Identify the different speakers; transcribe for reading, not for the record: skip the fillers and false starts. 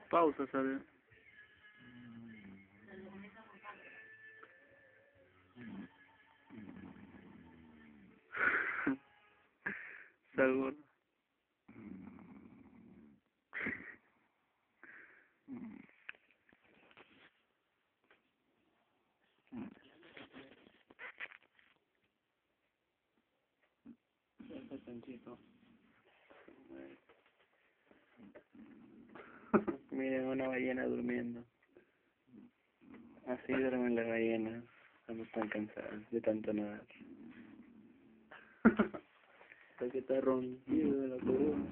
Speaker 1: Pausa, ¿sabes? Seguro. Miren una ballena durmiendo. Así duermen las ballenas cuando están cansadas de tanto nadar. Hasta que está ronquido de la corona.